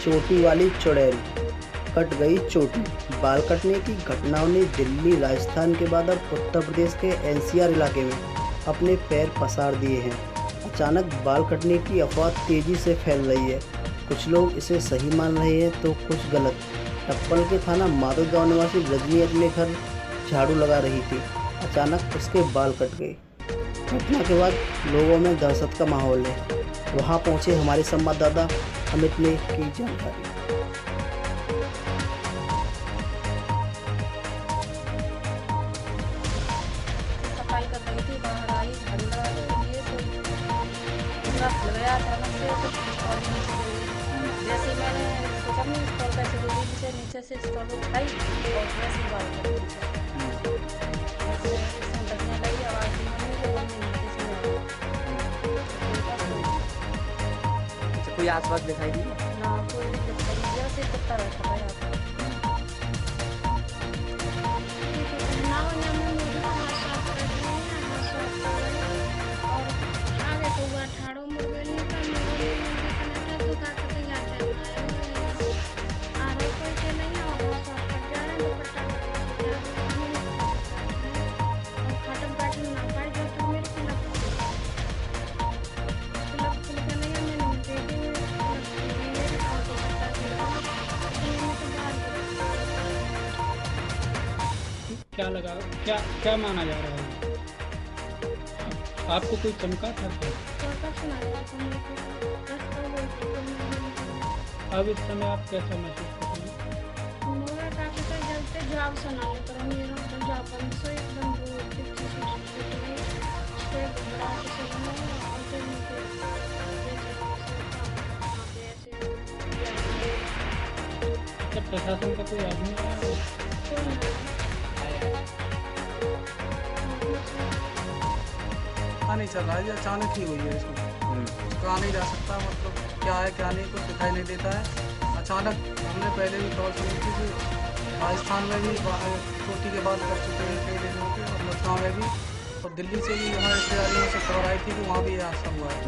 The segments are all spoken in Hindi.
चोटी वाली चुड़ैल, कट गई चोटी। बाल कटने की घटनाओं ने दिल्ली, राजस्थान के बाद अब उत्तर प्रदेश के एनसीआर इलाके में अपने पैर पसार दिए हैं। अचानक बाल कटने की अफवाह तेज़ी से फैल रही है। कुछ लोग इसे सही मान रहे हैं तो कुछ गलत। टप्पल के थाना माधव गाँव निवासी रजनी अपने घर झाड़ू लगा रही थी। अचानक उसके बाल कट गए। घटना के बाद लोगों में दहशत का माहौल है। वहां पहुंचे हमारे संवाददाता अमित ने की जानकारी। सफाई कर रही थी, बाहर आई, झाड़ू लगा रही है तो पूरा खुल गया अचानक से। तो स्टॉल नीचे गिर गई। जैसे मैंने सोचा नहीं स्टॉल कैसे गिर गई, नीचे से स्टॉल उठाई और वैसे ही बाल कट गई। इसमें डरने लगी, आवाज़ दी मम्मी को, मम्मी नीचे से आई। कोई आसपास दिखाई दी? ना कोई नहीं दिखाई दिया, सिर्फ कुत्ता बैठा था यहाँ पर। क्या लगा, क्या माना जा रहा है? आपको कोई चमका था क्या? अब इस समय आप कैसा महसूस कर रहे हैं? क्या प्रशासन का कोई आदमी आया? पता नहीं चल रहा है, ये अचानक ही हुई है। इसमें कहा नहीं जा सकता, मतलब क्या है क्या नहीं, कुछ दिखाई नहीं देता है। अचानक हमने पहले भी खबर सुनी थी कि राजस्थान में भी चोटी के बाद कर चुके हैं कई दिनों के, और लखनऊ में भी, और दिल्ली से भी हमारे रिश्तेदारियों से खबर आई थी कि वहाँ भी ये हादसा हुआ है।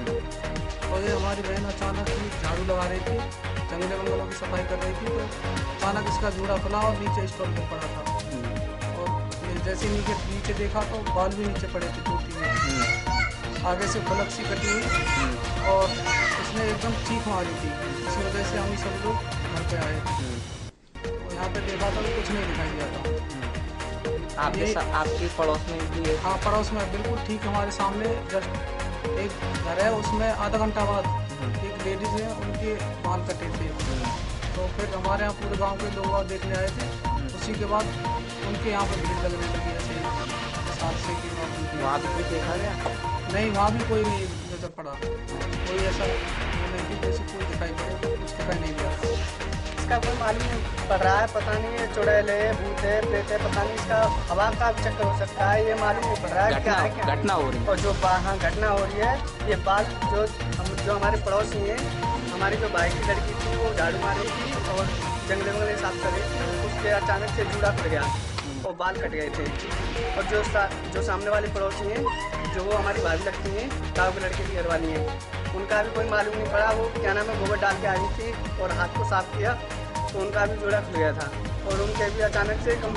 और ये हमारी बहन अचानक ही झाड़ू लगा रही थी, जंगले वंगलों की सफाई कर रही थी, तो अचानक इसका जूड़ा खुला और नीचे स्टॉल में पड़ा था। और ये जैसे नीचे देखा तो बाल भी नीचे पड़े थे चोटी में, आगे से फलक सी कटी हुई, और उसने एकदम चीख मारी थी। इसी वजह से हम सब लोग घर पे आए और यहाँ पे देखा था तो कुछ नहीं दिखाई दिया था। आपके पड़ोस में भी है? हाँ, पड़ोस में बिल्कुल ठीक हमारे सामने जस्ट एक घर है, उसमें आधा घंटा बाद एक लेडीज है, उनके बाल कटे थे। तो फिर हमारे यहाँ पूरे गाँव के लोग देखने आए थे। उसी के बाद उनके यहाँ पर भीड़ लगने लगी ऐसे साल से कि वहाँ भी कोई देखा गया? नहीं, वहाँ भी कोई नहीं नजर पड़ा। कोई ऐसा नहीं कि जैसे कोई दिखाई पड़े, कुछ दिखाई नहीं दिया। इसका कोई मालूम नहीं पड़ रहा है, पता नहीं है चुड़ैल है, भूत है, प्रेत है, पता नहीं। इसका हवा का भी चक्कर हो सकता है, ये मालूम नहीं पड़ रहा है क्या है। घटना हो रही है। और जो हाँ घटना हो रही है, ये बाल जो हमारे पड़ोसी हैं, हमारी जो भाई की लड़की थी वो झाड़ू मार रही थी और जंगले साफ कर रही थी, उसके अचानक से जूड़ा खुल गया और बाल कट गए थे। और जो सामने वाले पड़ोसी हैं, जो वो हमारी भाभी लगती हैं, ताऊ के लड़के की घरवाली हैं, उनका भी कोई मालूम नहीं पड़ा। वो क्या नाम है, गोबर डाल के आई थी और हाथ को साफ किया तो उनका भी जोड़ा खुल गया था। और उनके भी अचानक से कम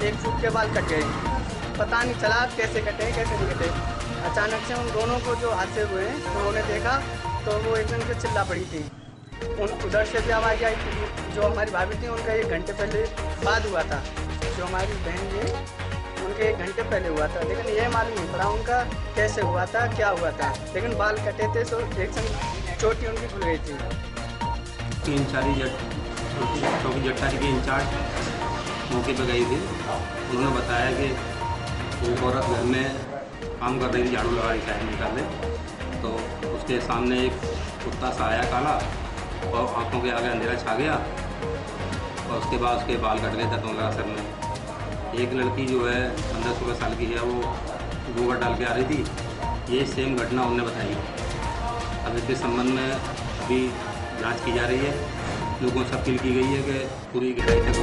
1 फुट के बाल कट गए। पता नहीं चला कैसे कटे कैसे नहीं कटे। अचानक से उन दोनों को जो हादसे हुए उन्होंने देखा तो वो एकदम से चिल्ला पड़ी थी। उधर से भी आवाज़ आई थी। जो हमारी भाभी थी उनका 1 घंटे पहले बाद हुआ था। जो हमारी बहन है उनके 1 घंटे पहले हुआ था, लेकिन ये मालूम नहीं पड़ा उनका कैसे हुआ था, क्या हुआ था। लेकिन बाल कटे थे तो एक संग चोटी उनकी खुल गई थी। चौकी जट्टारी के इंचार्ज मौके पर गई थी। उन्होंने बताया कि एक औरत घर में काम कर रही थी, झाड़ू लगा रही थी चाय निकालने, तो उसके सामने एक कुत्ता सा आया काला और आंखों के आगे अंधेरा छा गया और उसके बाद उसके बाल कट गए दर्द लगा सर में। एक लड़की जो है 15-16 साल की है, वो गोबर डाल के आ रही थी। ये सेम घटना उन्होंने बताई। अब इसके संबंध में अभी जांच की जा रही है। लोगों से अपील की गई है कि पूरी गहराई तक